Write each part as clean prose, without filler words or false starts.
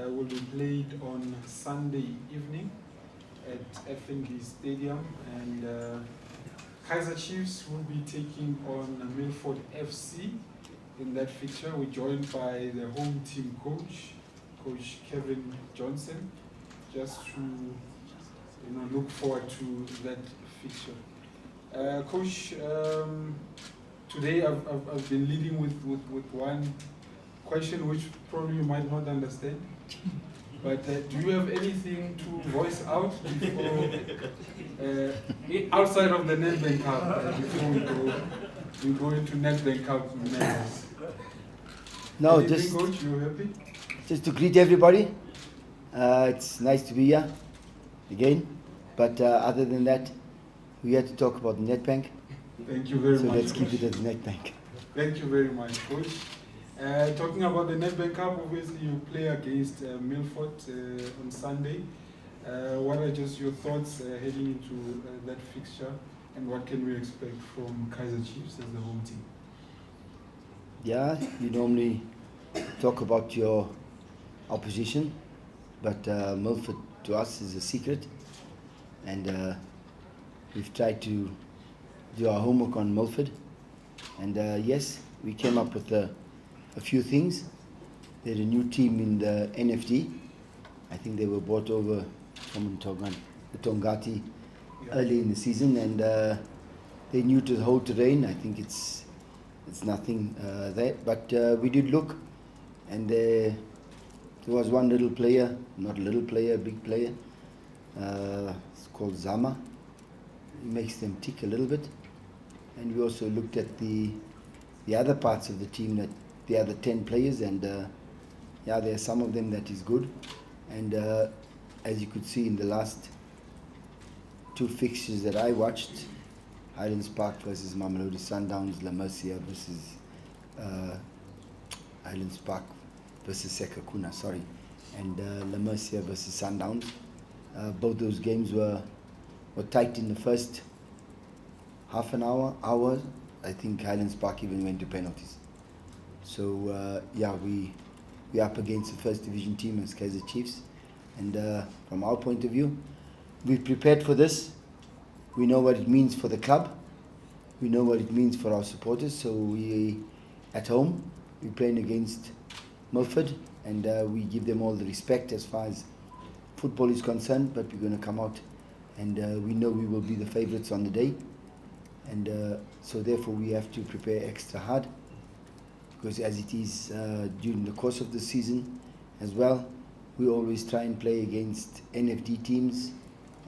will be played on Sunday evening at FNB Stadium, and Kaizer Chiefs will be taking on Milford FC in that fixture. We're joined by the home team coach, Coach Cavin Johnson, just to look forward to that fixture. Coach, today I've been leading with one question which probably you might not understand. But do you have anything to voice out before, outside of the Nedbank Cup, before we go into Nedbank Cup matters? No, anything, just Coach, you happy? Just to greet everybody. It's nice to be here again. But other than that, we had to talk about Nedbank. Thank you very much. So let's Coach. keep it at Nedbank. Thank you very much, Coach. Talking about the Nedbank Cup, obviously you play against Milford on Sunday. What are just your thoughts heading into that fixture, and what can we expect from Kaizer Chiefs as the home team? Yeah, you normally talk about your opposition, but Milford to us is a secret, and we've tried to do our homework on Milford, and yes, we came up with a few things. They're a new team in the NFD. I think they were brought over from the Tongati early in the season, and they're new to the whole terrain. I think it's nothing there, but we did look, and there was one little player, not a little player, a big player. It's called Zama. He makes them tick a little bit, and we also looked at the other parts of the team, that the other 10 players, and yeah, there are some of them that is good, and as you could see in the last two fixtures that I watched, Highlands Park versus Mamelodi Sundowns, La Mercia versus Highlands Park versus Sekakuna, sorry, and La Mercia versus Sundowns. Both those games were tight in the first half an hour. I think Highlands Park even went to penalties. So yeah, we're up against the first division team as Kaizer Chiefs, and from our point of view, we've prepared for this. We know what it means for the club. We know what it means for our supporters. So we, at home, we're playing against Milford, and we give them all the respect as far as football is concerned. But we're going to come out, and we know we will be the favourites on the day, and so therefore we have to prepare extra hard, because as it is during the course of the season as well, we always try and play against NFD teams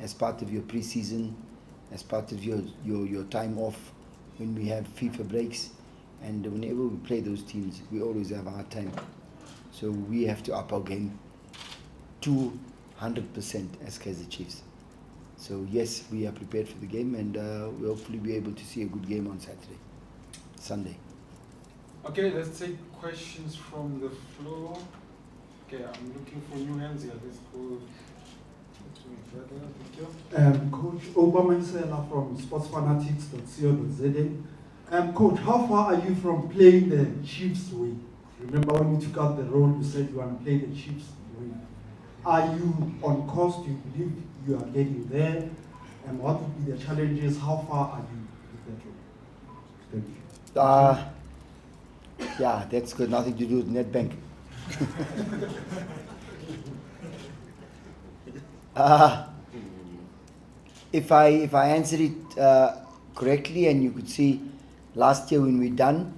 as part of your pre-season, as part of your time off when we have FIFA breaks, and whenever we play those teams, we always have a hard time. So we have to up our game 200% as Kaizer Chiefs. So yes, we are prepared for the game, and we'll hopefully be able to see a good game on Sunday. Okay, let's take questions from the floor. Okay, I'm looking for new hands here. Let's go. Coach Obama Nsela from sportsfanatics.co.za. Coach, how far are you from playing the Chiefs way? Remember when you took out the role, you said you want to play the Chiefs way. Are you on course? Do you believe you are getting there? And what would be the challenges? How far are you with that role? Thank you. Yeah, that's got nothing to do with Nedbank. If I answer it correctly, and you could see last year when we done,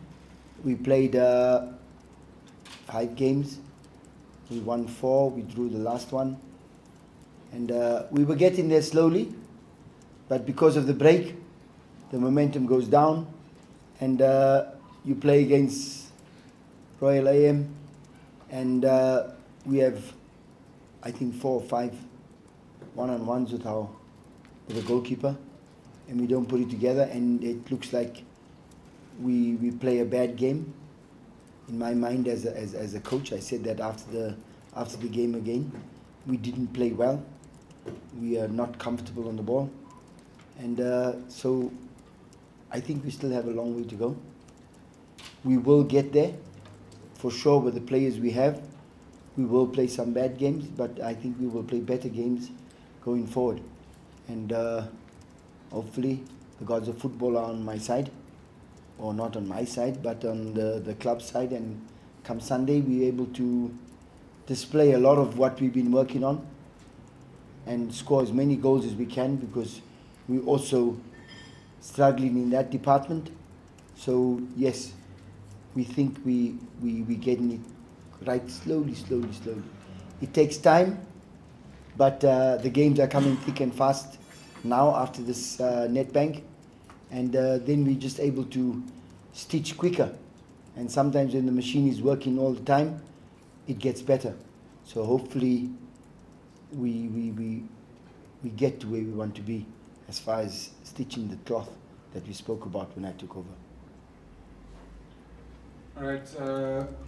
we played 5 games. We won 4. We drew the last one, and we were getting there slowly. But because of the break, the momentum goes down, and you play against Royal AM, and we have, I think, 4 or 5 one-on-ones with the goalkeeper, and we don't put it together, and it looks like we play a bad game. In my mind, as a coach, I said that after the game again, we didn't play well. We are not comfortable on the ball, and so I think we still have a long way to go. We will get there for sure with the players we have, We will play some bad games, but I think we will play better games going forward. And hopefully the gods of football are on my side, or not on my side, but on the club side. And come Sunday, we're able to display a lot of what we've been working on and score as many goals as we can, because we're also struggling in that department. So yes, we think we're getting it right slowly. It takes time, but the games are coming thick and fast now after this Nedbank, and then we're just able to stitch quicker. And sometimes when the machine is working all the time, it gets better. So hopefully we get to where we want to be as far as stitching the cloth that we spoke about when I took over. All right,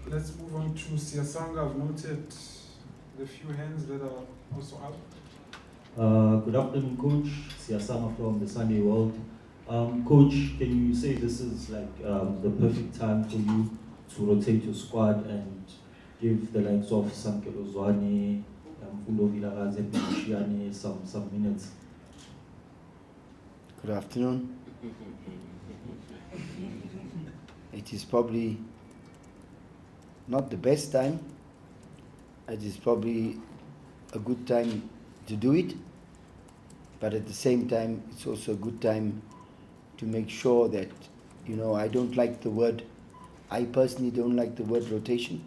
let's move on to Siasanga. I've noted the few hands that are also up. Good afternoon, Coach. Siasama from the Sunday World. Coach, can you say this is like the perfect time for you to rotate your squad and give the likes of Sankelo Zwane, Fundo Vilaraze, Pishiane some minutes? Good afternoon. It is probably not the best time. It is probably a good time to do it, but at the same time, it's also a good time to make sure that, I don't like the word, I personally don't like the word rotation,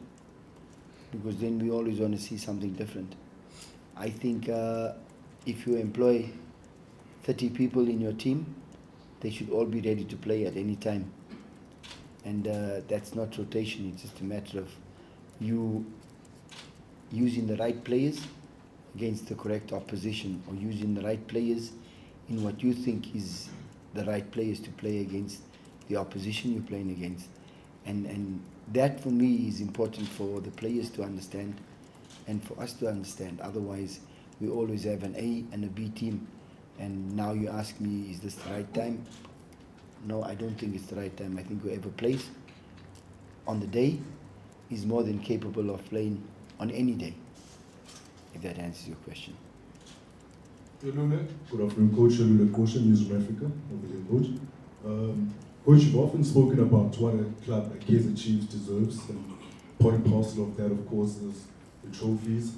because then we always want to see something different. I think if you employ 30 people in your team, they should all be ready to play at any time. And that's not rotation, it's just a matter of you using the right players against the correct opposition, or using the right players in what you think is the right players to play against the opposition you're playing against. And that for me is important for the players to understand and for us to understand. Otherwise, we always have an A and a B team. And now you ask me, is this the right time? No, I don't think it's the right time. I think whoever plays on the day is more than capable of playing on any day, if that answers your question. Good afternoon, Coach. Lule Kosha, News from Africa. Over here, Coach. Coach, you've often spoken about what a club like Kaizer Chiefs deserves, and part and parcel of that, of course, is the trophies.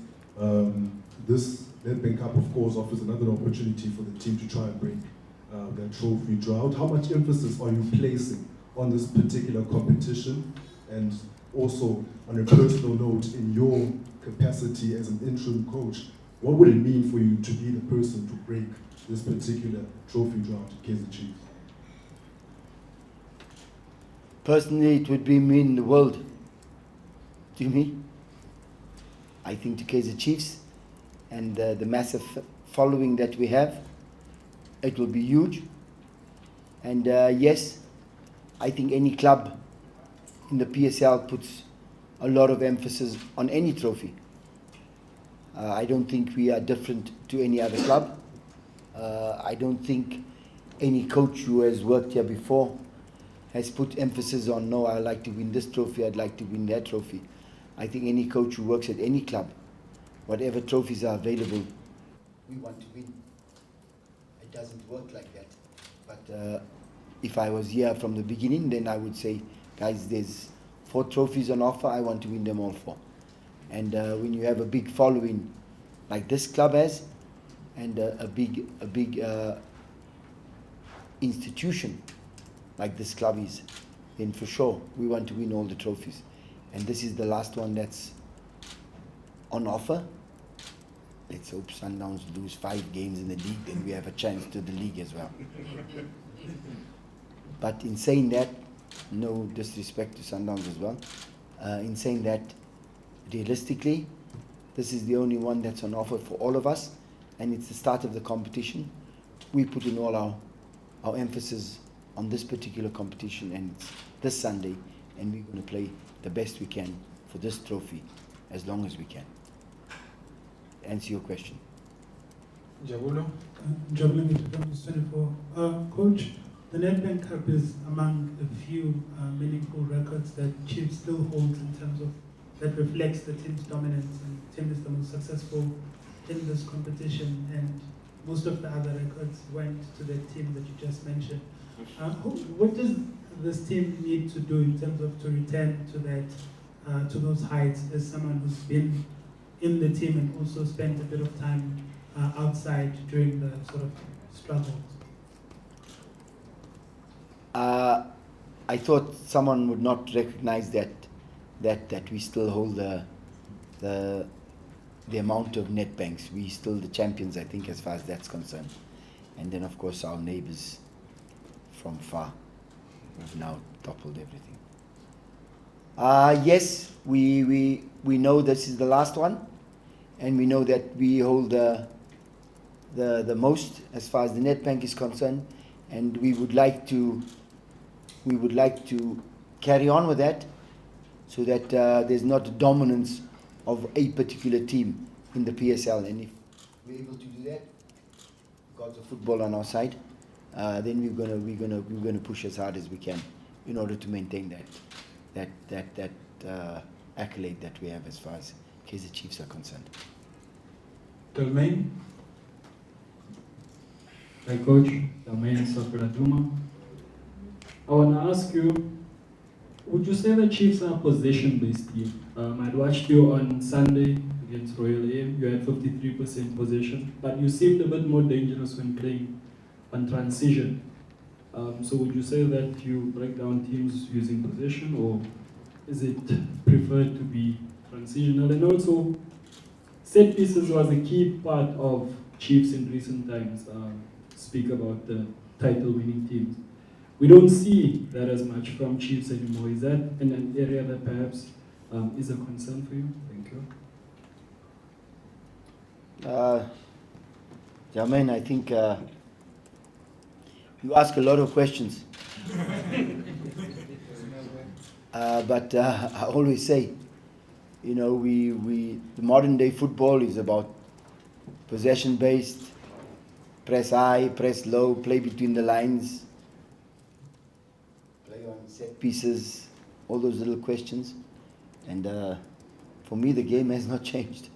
This Nedbank Cup, of course, offers another opportunity for the team to try and break that trophy drought. How much emphasis are you placing on this particular competition? And also, on a personal note, in your capacity as an interim coach, what would it mean for you to be the person to break this particular trophy drought at Kaizer Chiefs? Personally, it would mean the world to me. I think to Kaizer Chiefs and the massive following that we have, it will be huge. And yes, I think any club in the PSL puts a lot of emphasis on any trophy. I don't think we are different to any other club. I don't think any coach who has worked here before has put emphasis on, no, I like to win this trophy, I'd like to win that trophy. I think any coach who works at any club, whatever trophies are available, we want to win. It doesn't work like that. But if I was here from the beginning, then I would say, guys, there's 4 trophies on offer, I want to win them all 4. And when you have a big following like this club has, and a big institution like this club is, then for sure we want to win all the trophies. And this is the last one that's on offer. Let's hope Sundowns lose 5 games in the league, then we have a chance to the league as well. But in saying that, no disrespect to Sundowns as well, in saying that, realistically, this is the only one that's on offer for all of us, and it's the start of the competition. We put in all our emphasis on this particular competition, and it's this Sunday, and we're going to play the best we can for this trophy as long as we can. Answer your question. Jabulo? Jabulo from 24. Coach, the Nedbank Cup is among the few meaningful records that Chiefs still holds in terms of that reflects the team's dominance, and the team is the most successful in this competition, and most of the other records went to the team that you just mentioned. What does this team need to do in terms of to return to that, to those heights, as someone who's been in the team and also spent a bit of time outside during the sort of struggles? I thought someone would not recognize that we still hold the amount of net banks. We still the champions, I think, as far as that's concerned. And then of course our neighbours from far have now toppled everything. Yes, we know this is the last one, and we know that we hold the most as far as the net bank is concerned, and we would like to carry on with that, so that there's not a dominance of a particular team in the PSL. And if we're able to do that, gods of football on our side, then we're gonna push as hard as we can in order to maintain that accolade that we have as far as Kaizer Chiefs are concerned. Delmain? Hi Coach, Delmain Sakura Duma. I want to ask you, would you say the Chiefs are a possession-based team? I'd watched you on Sunday against Royal AM. You had 53% possession, but you seemed a bit more dangerous when playing on transition. So would you say that you break down teams using possession, or is it preferred to be transitional? And also, set pieces was a key part of Chiefs in recent times. Speak about the title-winning teams. We don't see that as much from Chiefs anymore. Is that in an area that perhaps is a concern for you? Thank you. Jermaine, I think you ask a lot of questions. But I always say, you know, the modern day football is about possession based, press high, press low, play between the lines, play on set pieces, all those little questions. And for me, the game has not changed.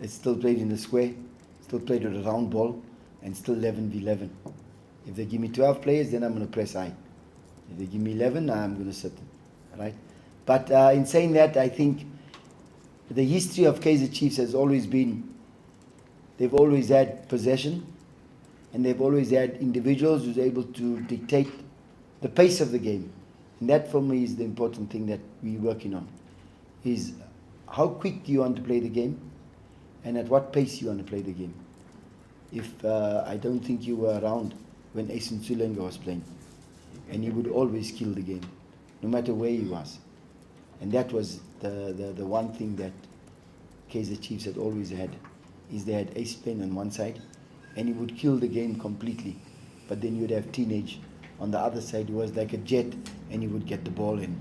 It's still played in the square, still played with a round ball, and still 11v11. If they give me 12 players, then I'm going to press high. If they give me 11, I'm going to sit them, right? But in saying that, I think the history of Kaizer Chiefs has always been, they've always had possession, and they've always had individuals who's able to dictate the pace of the game. And that for me is the important thing that we're working on, is how quick do you want to play the game, and at what pace you want to play the game. If I don't think you were around when Asen Sulenga was playing, and he would always kill the game, no matter where he was. And that was the one thing that Kaizer Chiefs had always had, is they had Ace playing on one side, and he would kill the game completely. But then you'd have Teenage on the other side, who was like a jet, and he would get the ball, and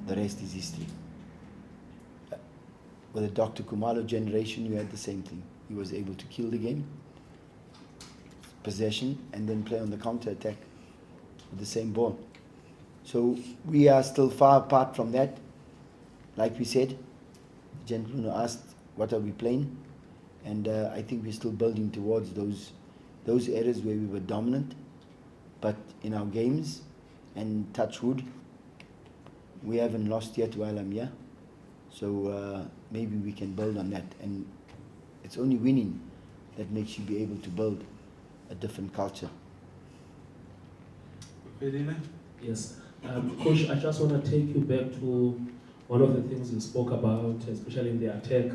the rest is history. With the Dr. Kumalo generation, you had the same thing. He was able to kill the game, possession, and then play on the counter-attack with the same ball. So we are still far apart from that. Like we said, the gentleman who asked, what are we playing? And I think we're still building towards those areas where we were dominant. But in our games, and touch wood, we haven't lost yet while I'm here. So maybe we can build on that. And it's only winning that makes you be able to build a different culture. Yes. Coach, I just want to take you back to one of the things you spoke about, especially in the attack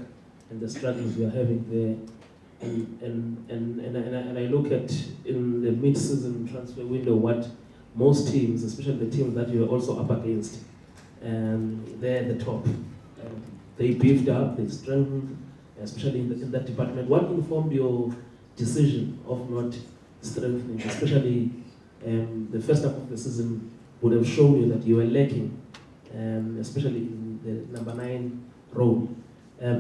and the struggles we are having there. And I look at in the mid-season transfer window what most teams, especially the teams that you're also up against, they're at the top. They beefed up, they strengthened, especially in that department. What informed your decision of not strengthening, especially the first half of the season would have shown you that you were lacking, especially in the number 9 role.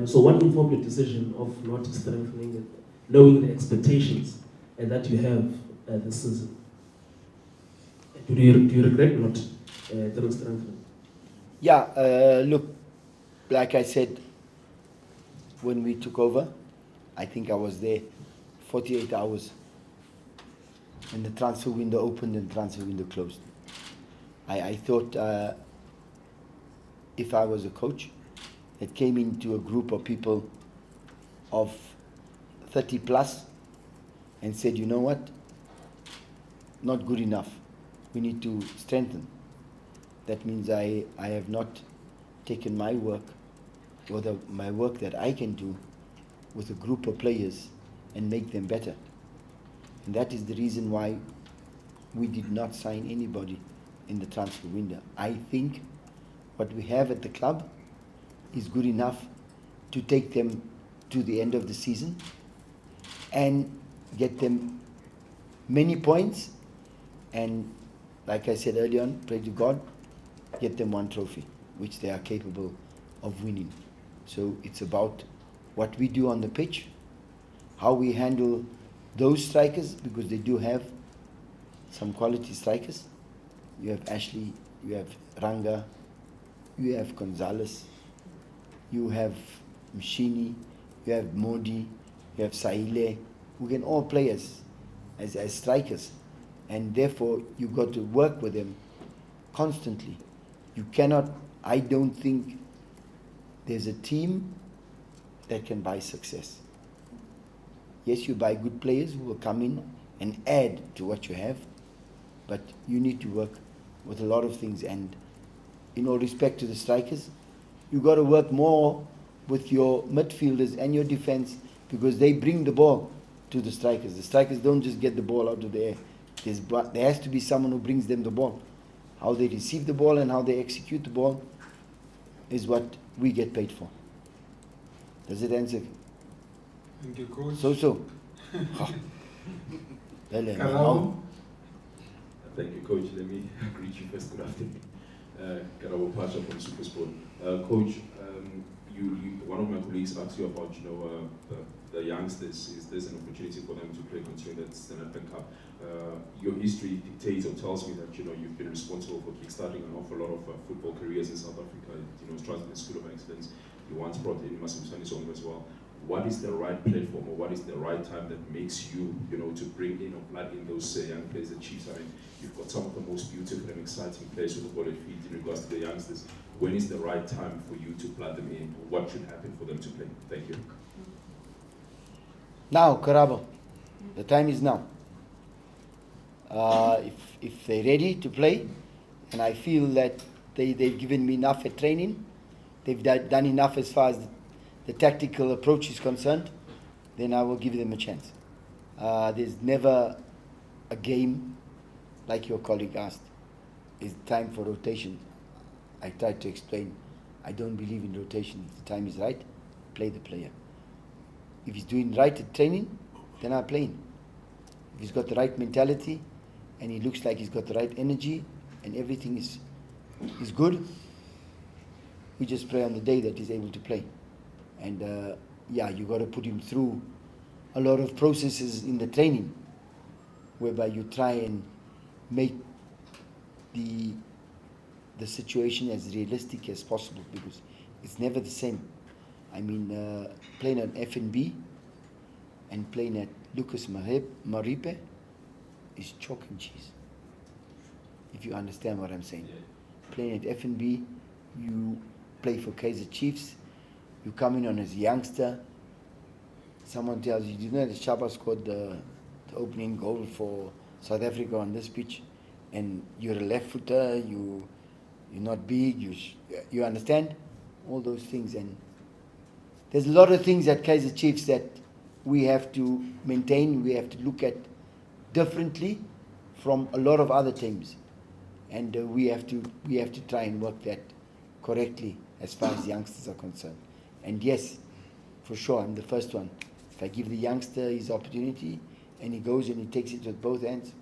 So what informed your decision of not strengthening it, knowing the expectations that you have this season? Do you regret not strengthening? Yeah, look, like I said, when we took over, I think I was there 48 hours when the transfer window opened and transfer window closed. I thought if I was a coach that came into a group of people of 30 plus and said, you know what, not good enough, we need to strengthen. That means I have not taken my work, or my work that I can do with a group of players and make them better. And that is the reason why we did not sign anybody in the transfer window. I think what we have at the club is good enough to take them to the end of the season and get them many points, and like I said earlier on, pray to God, get them one trophy, which they are capable of winning. So it's about what we do on the pitch, how we handle those strikers, because they do have some quality strikers. You have Ashley, you have Ranga, you have Gonzalez, you have Mshini, you have Modi, you have Saile, who can all play as strikers. And therefore, you've got to work with them constantly. You cannot, I don't think there's a team that can buy success. Yes, you buy good players who will come in and add to what you have, but you need to work with a lot of things. And in all respect to the strikers, you've got to work more with your midfielders and your defense, because they bring the ball to the strikers. The strikers don't just get the ball out of the air. There has to be someone who brings them the ball. How they receive the ball and how they execute the ball is what we get paid for. Does it answer? Thank you, Coach. So. Karabo. Thank you, Coach. Let me greet you first. Good afternoon. Karabo Pasha from Supersport. Coach, one of my colleagues asked you about, the youngsters. Is there's an opportunity for them to play, considering that it's the Nedbank Cup? Your history dictates or tells me that you've been responsible for kickstarting an awful lot of football careers in South Africa. Strasbourg School of Excellence. You once brought in Masim Song as well. What is the right platform, or what is the right time that makes you, to bring in or plug in those young players? The Chiefs, you've got some of the most beautiful and exciting players with the ball at feet in regards to the youngsters. When is the right time for you to plug them in? What should happen for them to play? Thank you. Now, Karabo, the time is now. If they're ready to play, and I feel that they've given me enough at training, they've done enough as far as the tactical approach is concerned, then I will give them a chance. There's never a game, like your colleague asked, it's time for rotation. I tried to explain, I don't believe in rotation. If the time is right, play the player. If he's doing right at training, then I play him. If he's got the right mentality, and he looks like he's got the right energy, and everything is good, we just pray on the day that he's able to play. And you got to put him through a lot of processes in the training, whereby you try and make the situation as realistic as possible, because it's never the same. I mean, playing at FNB and playing at Lucas Maripe is chalk and cheese, if you understand what I'm saying. Playing at FNB, you play for Kaizer Chiefs, you come in on as a youngster, someone tells you, that Shaba scored the opening goal for South Africa on this pitch, and you're a left footer, you're not big, you understand all those things. And there's a lot of things at Kaizer Chiefs that we have to maintain, we have to look at differently from a lot of other teams, and we have to try and work that correctly as far as youngsters are concerned. And yes, for sure, I'm the first one. If I give the youngster his opportunity and he goes and he takes it with both hands,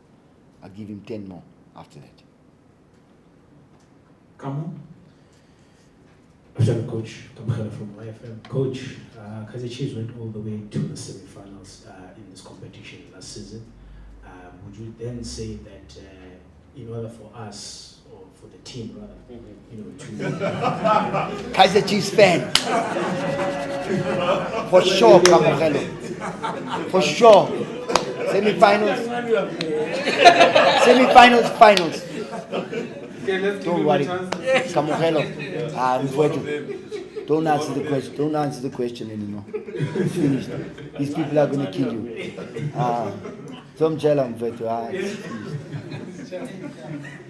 I'll give him 10 more after that. Kamu. Afternoon, Coach. Kamkhela from YFM. Coach, Kaizer Chiefs went all the way to the semi-finals in this competition last season. Would you then say that in order for us, or for the team rather, you know, to Kaizer Chiefs fan. For sure, Kamogelo. For sure. Semi-finals. Semi-finals, finals. Okay, let's give Don't him worry. a chance. Kamogelo. Mfowethu. Don't answer the question. Don't answer the question anymore. It's finished. These people are going to kill you. Don't tell them, Mfowethu. It's finished.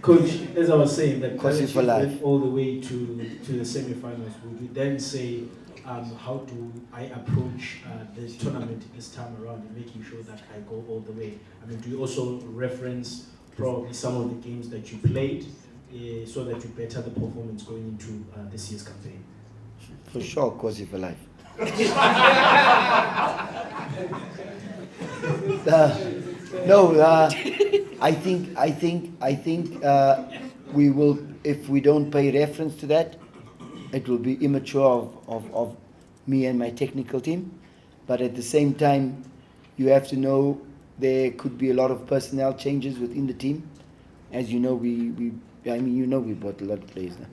Coach, as I was saying, that Course Kaizer it's for Chiefs life. went all the way to the semi-finals. Would you then say, how do I approach the tournament this time around and making sure that I go all the way? I mean, do you also reference probably some of the games that you played so that you better the performance going into this year's campaign? For sure, course it's for life. I think we will, if we don't pay reference to that, it will be immature of me and my technical team. But at the same time, you have to know there could be a lot of personnel changes within the team. As you know, we bought a lot of players now.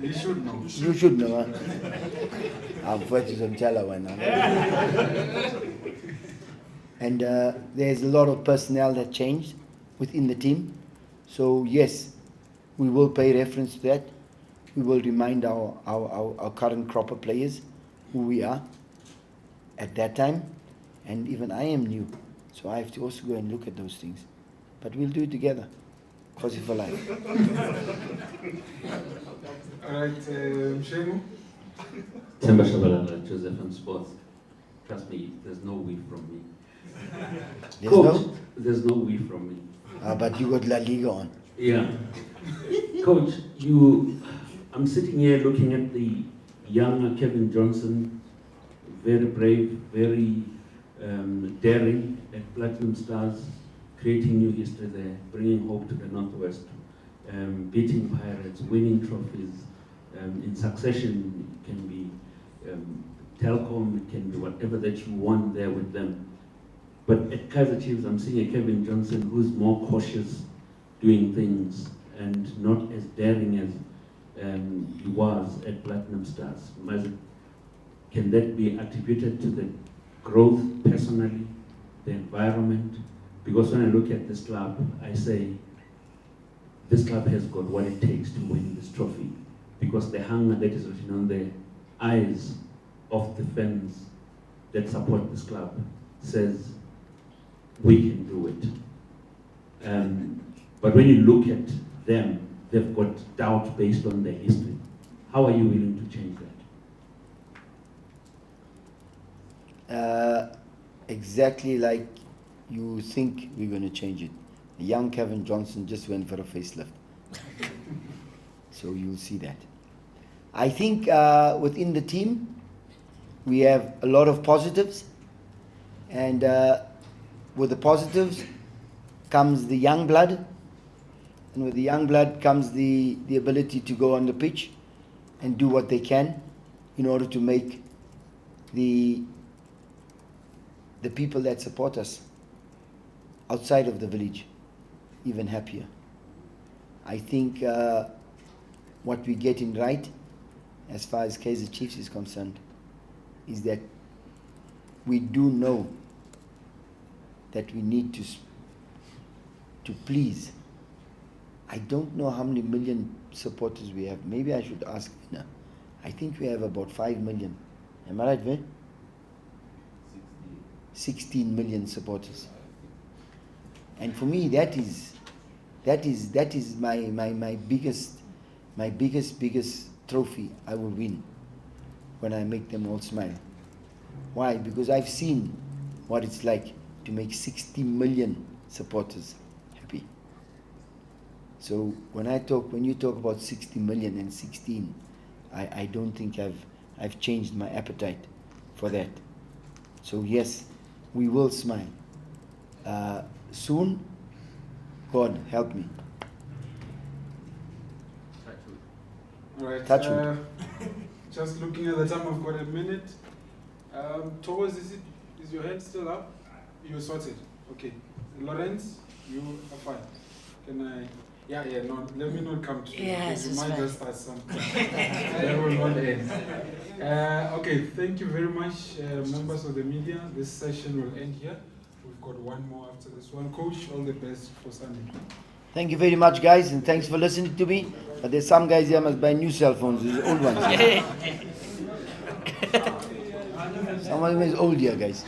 You should know. You should know, huh? I'm fighting some Chala now. And there's a lot of personnel that changed within the team. So yes, we will pay reference to that. We will remind our current crop of players who we are at that time. And even I am new, so I have to also go and look at those things. But we'll do it together. Cause it's for life. All right, Shemu. Temba Shabalala, Joseph and Sports. Trust me, there's no we from me. Coach, there's no we from me. But you got La Liga on. Yeah. Coach, I'm sitting here looking at the young Cavin Johnson, very brave, very daring at Platinum Stars, creating new history there, bringing hope to the Northwest, beating Pirates, winning trophies in succession. It can be Telkom, it can be whatever that you want there with them. But at Kaizer Chiefs, I'm seeing a Kevin Johnson who's more cautious doing things and not as daring as he was at Platinum Stars. Can that be attributed to the growth personally, the environment? Because when I look at this club, I say, this club has got what it takes to win this trophy. Because the hunger that is written on the eyes of the fans that support this club says, we can do it. But when you look at them, they've got doubt based on their history. How are you willing to change that? Exactly like you think we're going to change it. The young Cavin Johnson just went for a facelift. So you'll see that. I think within the team, we have a lot of positives. And with the positives comes the young blood. And with the young blood comes the ability to go on the pitch and do what they can in order to make the people that support us outside of the village even happier. I think what we're getting right as far as Kaizer Chiefs is concerned is that we do know that we need to please. I don't know how many million supporters we have. Maybe I should ask Ina. I think we have about 5 million. Am I right, Vin? 16 million supporters. And for me, that is my biggest trophy I will win when I make them all smile. Why? Because I've seen what it's like to make 60 million supporters happy. So when you talk about 60 million and 16, I don't think I've changed my appetite for that. So yes, we will smile. Soon, God help me. All right. Touch wood. Just looking at the time, I've got a minute. Thomas, is your head still up? You're sorted. Okay. Lawrence, you are fine. Can I? Yeah, no, let me not come to you. Yes, You it's might fine. just start something. That will not end. Okay, thank you very much, members of the media. This session will end here. We've got one more after this one. Coach, all the best for Sunday. Thank you very much, guys, and thanks for listening to me. But there's some guys here must buy new cell phones, these old ones. Some of them is old here, guys.